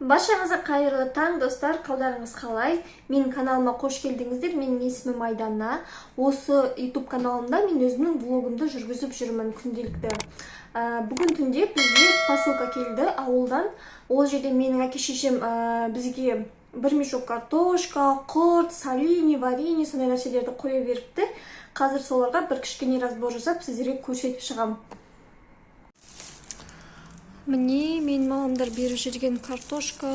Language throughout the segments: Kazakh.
Башыңызға қайырлы таң, достар, қалдарыңыз қалай? Менің каналыма қош келдіңіздер. Менің есімім Айдана. Осы YouTube каналымда мен өзімнің влогымды жүргізіп жүрмін күнделікті. Бүгін түнде бізге посылка келді ауылдан. Ол жерде менің әке-шешем бізге бір мешок картошка, құрт, соленье, варенье сондай нәрселерді қоя беріпті. Қазір соларға бір кішкене разбор жасап сіздерге көрсетіп шығамын. Мне мен мамамдар беріп жүрген картошка,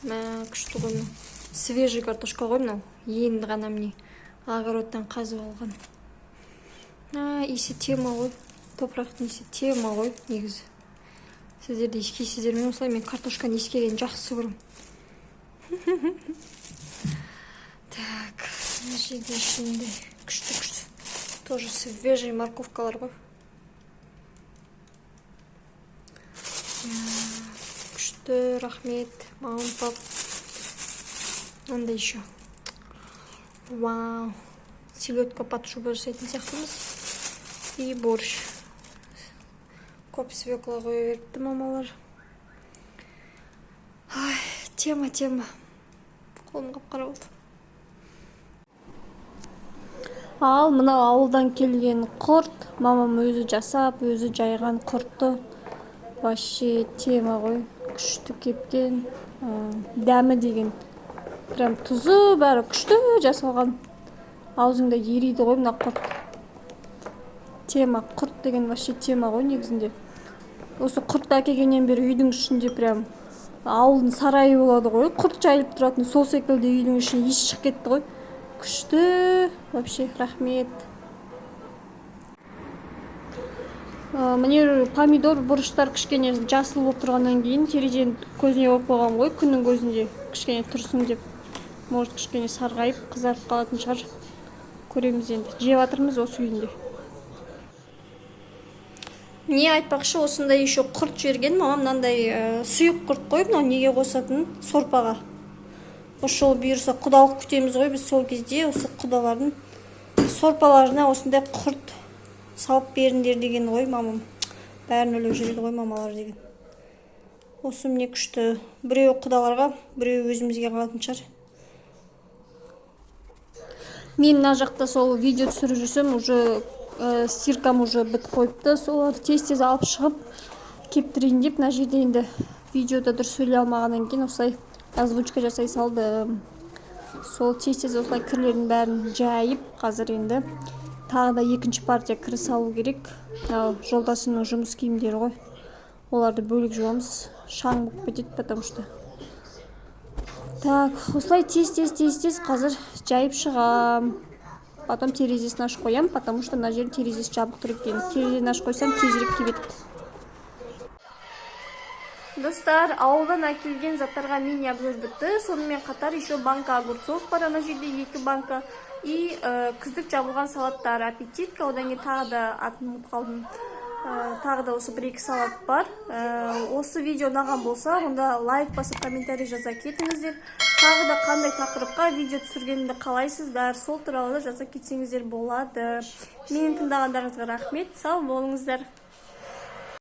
күшті ғой, свежий картошка ғой, мынау енді ғана міне огородтан қазып алған. Иісі тема ғой, топырақтың иісі тема ғой негізі. Сіздер де иіскейсіздер, мен осылай мен картошканы иіскеген жақсы көремін. Так, мына жерде ішінде күшті, тоже свежий морковкалар ғой. Күшті, рахмет, мамам, пап. Мынандай еще. Вау. Селедка под шубой жасайтын сияқтымыз. И борщ. Көп свекла қоя беріпті мамалар. Тема. Қолым қап-қара болды. Ал мына ауылдан келген құрт. Мамам өзі жасап, өзі жайған құртты. Вообще тема ғой, күшті кепкен, дәмі деген. Прям тұзы бәрі күшті жасалған. Аузыңда ериді ғой мына құрт. Тема, құрт деген вообще тема ғой негізінде. Осы құртты әкелгеннен бері үйдің ішінде прям ауылдың сарайы болады ғой. Құрт жайылып тұратын, сол секілді үйдің ішіне иіс шығып кетті ғой. Күшті, вообще рахмет. Міне помидор, бұрыштар кішкене жасыл болып тұрғаннан кейін терезенің көзіне болып қойған ғой, күннің көзінде кішкене тұрсын деп. Может кішкене сарғайып, қызарып қалатын шығар. Көреміз енді. Жеп жатырмыз осы үйінде. Не айтпақшы, осындай еще құрт жерген. Мамам мынандай сұйық құрт қойып, мынау неге қосатын? Сорпаға. Осы бұйырса құдалық күтеміз ғой, біз сол кезде осы құдалардың сорпаларына осындай құрт салып беріңдер деген ғой мамам. Бәрін өліп жүреді ғой мамалар деген. Осы міне күшті. Біреу құдаларға, біреу өзімізге қалатын шығар. Мен мына жақта сол видео түсіріп жүрсем, уже стиркам уже бітіп қойыпты. Соларды тез алып шығып кептірейін деп, мына жерде енді видеода дұрыс сөйлей алмағаннан кейін осылай озвучка жасай салдым. Сол тез осылай кірлердің бәрін жайып, қазір енді тағы да екінші партия кір салу керек. Жолдасымның жұмыс киімдері ғой. Оларды бөлек жуамыз. Шаң болып кетеді, потому что. Так, осылай тез қазір жайып шығам. Потом терезесін ашып қоям, потому что мына жердің терезесі жабық тұр екен. Терезені ашып қойсам тезірек кебеді. Достар, ауылдан әкелген заттарға мини обзор бітті. Сонымен қатар еще банка огурцов бар, ана жерде 2 банка. И күздік жабылған салаттар, аппетитка, одан кейін тағы да атын ұмытып қалдым. Тағы да осы 1-2 салат бар. Осы видео ұнаған болса, онда лайк басып комментарий жаза кетіңіздер. Тағы да қандай тақырыпқа видео түсіргенімді қалайсыздар, сол туралы жаза кетсеңіздер болады. Менің тыңдағандарыңызға рахмет, сау болыңыздар.